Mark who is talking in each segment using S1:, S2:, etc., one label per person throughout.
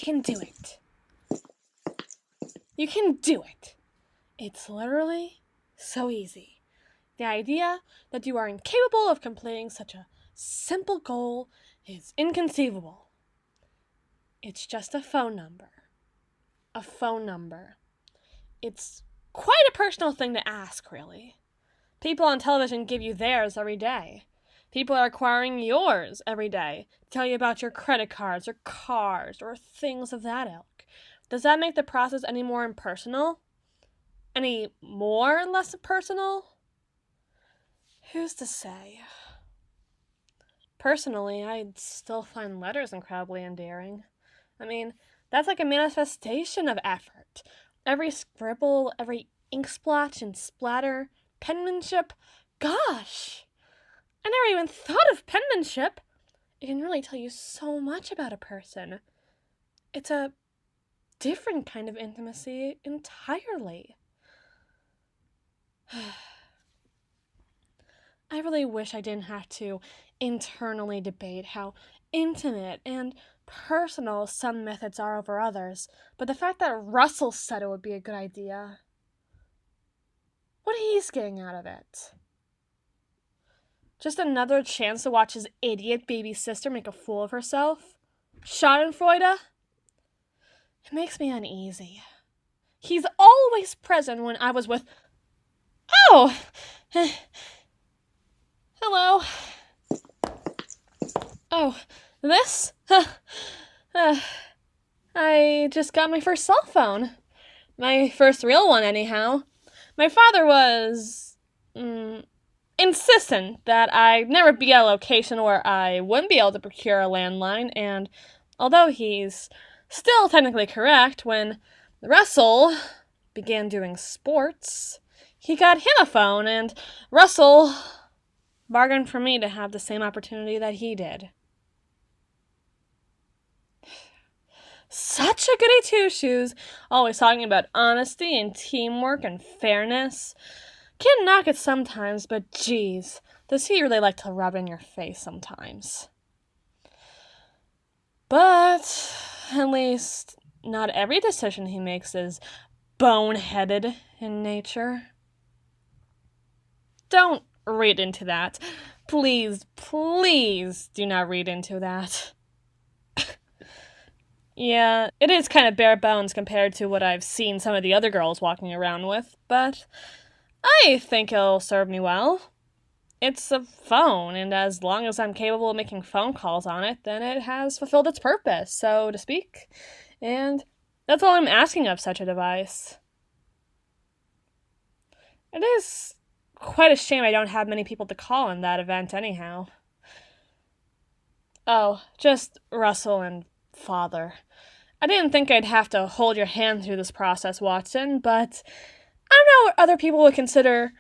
S1: can do it. You can do it. It's literally so easy. The idea that you are incapable of completing such a simple goal is inconceivable. It's just a phone number. A phone number. It's quite a personal thing to ask, really. People on television give you theirs every day. People are acquiring yours every day, tell you about your credit cards or cars or things of that ilk. Does that make the process any more impersonal? Any more or less personal? Who's to say? Personally, I'd still find letters incredibly endearing. I mean, that's like a manifestation of effort. Every scribble, every ink splotch and splatter, penmanship, gosh! I never even thought of penmanship. It can really tell you so much about a person. It's a different kind of intimacy entirely. I really wish I didn't have to internally debate how intimate and personal some methods are over others, but the fact that Russell said it would be a good idea, what he's getting out of it? Just another chance to watch his idiot baby sister make a fool of herself? Schadenfreude? It makes me uneasy. He's always present when I was with... Oh! Hello. Oh, this? I just got my first cell phone. My first real one, anyhow. My father was... insistent that I never be at a location where I wouldn't be able to procure a landline, and although he's still technically correct, when Russell began doing sports, he got him a phone, and Russell bargained for me to have the same opportunity that he did. Such a goody two-shoes, always talking about honesty and teamwork and fairness. Can't knock it sometimes, but geez, does he really like to rub it in your face sometimes. But at least not every decision he makes is boneheaded in nature. Don't read into that. Please, please do not read into that. Yeah, it is kind of bare bones compared to what I've seen some of the other girls walking around with, but I think it'll serve me well. It's a phone, and as long as I'm capable of making phone calls on it, then it has fulfilled its purpose, so to speak. And that's all I'm asking of such a device. It is quite a shame I don't have many people to call in that event anyhow. Oh, just Russell and Father. I didn't think I'd have to hold your hand through this process, Watson, but I don't know what other people would consider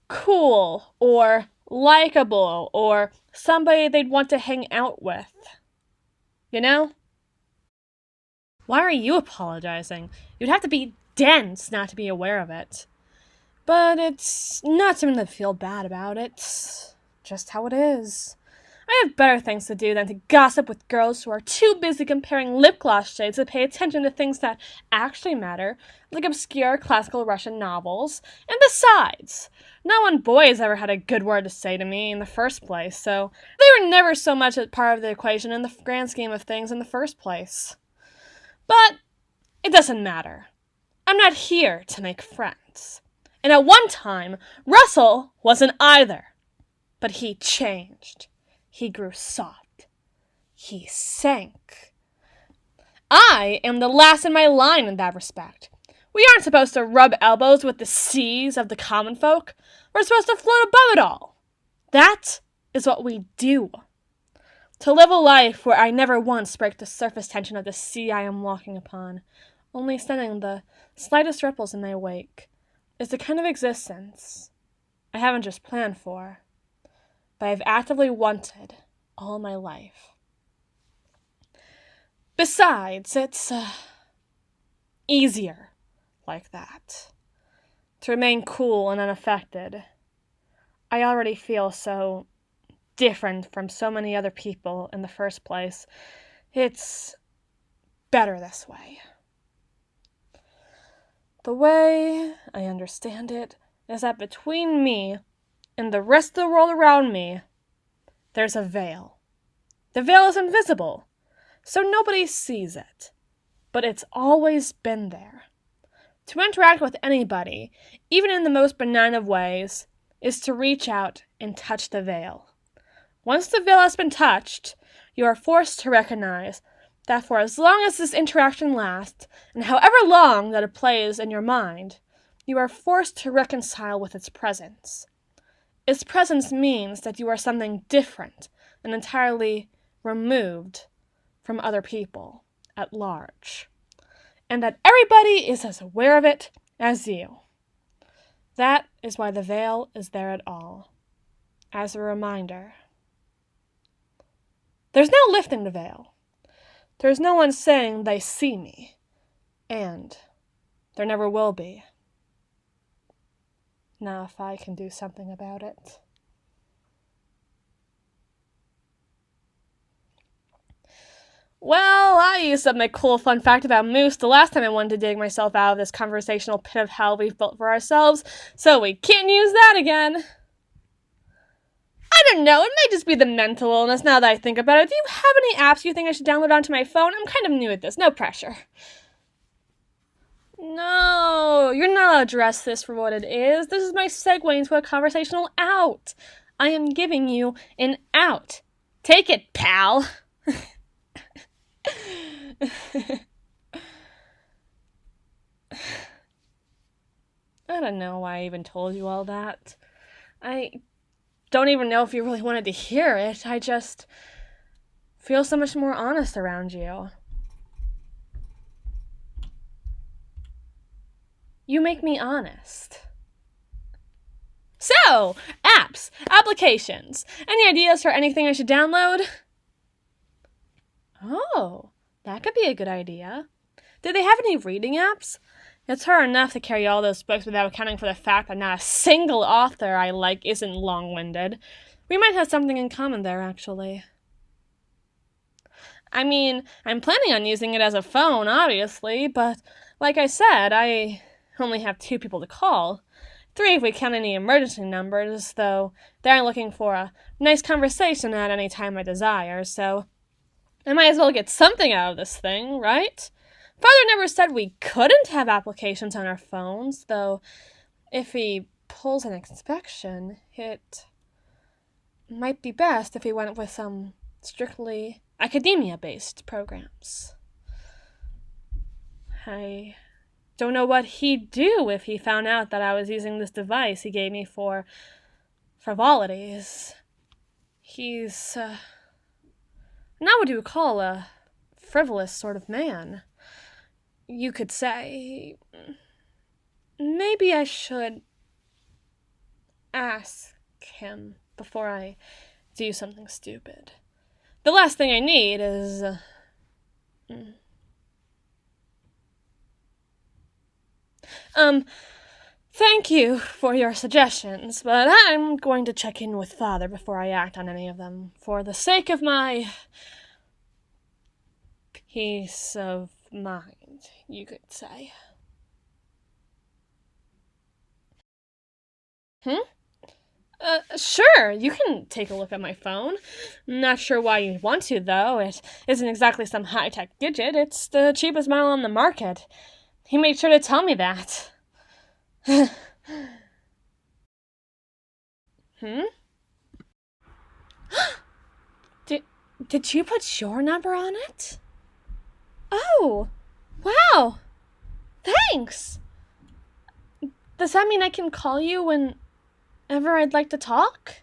S1: cool or likable or somebody they'd want to hang out with. You know? Why are you apologizing? You'd have to be dense not to be aware of it. But it's not something to feel bad about. It's just how it is. I have better things to do than to gossip with girls who are too busy comparing lip gloss shades to pay attention to things that actually matter, like obscure classical Russian novels. And besides, not one boy has ever had a good word to say to me in the first place, so they were never so much a part of the equation in the grand scheme of things in the first place. But it doesn't matter. I'm not here to make friends. And at one time, Russell wasn't either. But he changed. He grew soft. He sank. I am the last in my line in that respect. We aren't supposed to rub elbows with the seas of the common folk. We're supposed to float above it all. That is what we do. To live a life where I never once break the surface tension of the sea I am walking upon, only sending the slightest ripples in my wake, is the kind of existence I haven't just planned for, but I've actively wanted all my life. Besides, it's easier like that. To remain cool and unaffected. I already feel so different from so many other people in the first place. It's better this way. The way I understand it is that between me and the rest of the world around me, there's a veil. The veil is invisible, so nobody sees it, but it's always been there. To interact with anybody, even in the most benign of ways, is to reach out and touch the veil. Once the veil has been touched, you are forced to recognize that for as long as this interaction lasts, and however long that it plays in your mind, you are forced to reconcile with its presence. Its presence means that you are something different and entirely removed from other people at large, and that everybody is as aware of it as you. That is why the veil is there at all, as a reminder. There's no lifting the veil. There's no one saying they see me, and there never will be. Now, if I can do something about it. Well, I used up my cool fun fact about Moose the last time I wanted to dig myself out of this conversational pit of hell we've built for ourselves, so we can't use that again. I don't know, it might just be the mental illness now that I think about it. Do you have any apps you think I should download onto my phone? I'm kind of new at this, no pressure. No, you're not allowed to address this for what it is. This is my segue into a conversational out. I am giving you an out. Take it, pal. I don't know why I even told you all that. I don't even know if you really wanted to hear it. I just feel so much more honest around you. You make me honest. So, apps, applications. Any ideas for anything I should download? Oh, that could be a good idea. Do they have any reading apps? It's hard enough to carry all those books without accounting for the fact that not a single author I like isn't long-winded. We might have something in common there, actually. I mean, I'm planning on using it as a phone, obviously, but like I said, I only have 2 people to call. 3 if we count any emergency numbers, though they're looking for a nice conversation at any time I desire, so I might as well get something out of this thing, right? Father never said we couldn't have applications on our phones, though if he pulls an inspection, it might be best if we went with some strictly academia-based programs. I don't know what he'd do if he found out that I was using this device he gave me for frivolities. He's not what you would call a frivolous sort of man. You could say, maybe I should ask him before I do something stupid. The last thing I need is thank you for your suggestions, but I'm going to check in with Father before I act on any of them, for the sake of my peace of mind, you could say. Sure, you can take a look at my phone. Not sure why you'd want to, though. It isn't exactly some high-tech gadget. It's the cheapest model on the market. He made sure to tell me that. Did you put your number on it? Oh, wow. Thanks. Does that mean I can call you whenever I'd like to talk?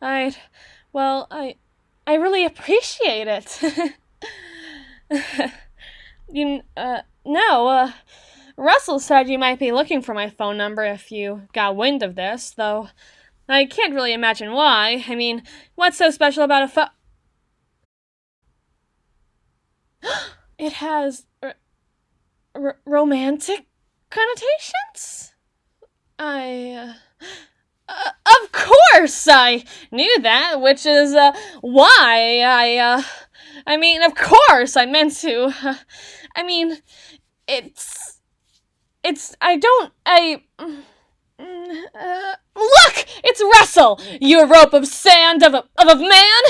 S1: I really appreciate it. Russell said you might be looking for my phone number if you got wind of this, though I can't really imagine why. I mean, what's so special about a phone? It has romantic connotations? Of course I knew that, which is why I I mean, of course, I meant to. I mean, look! It's Russell! You rope of sand of a man!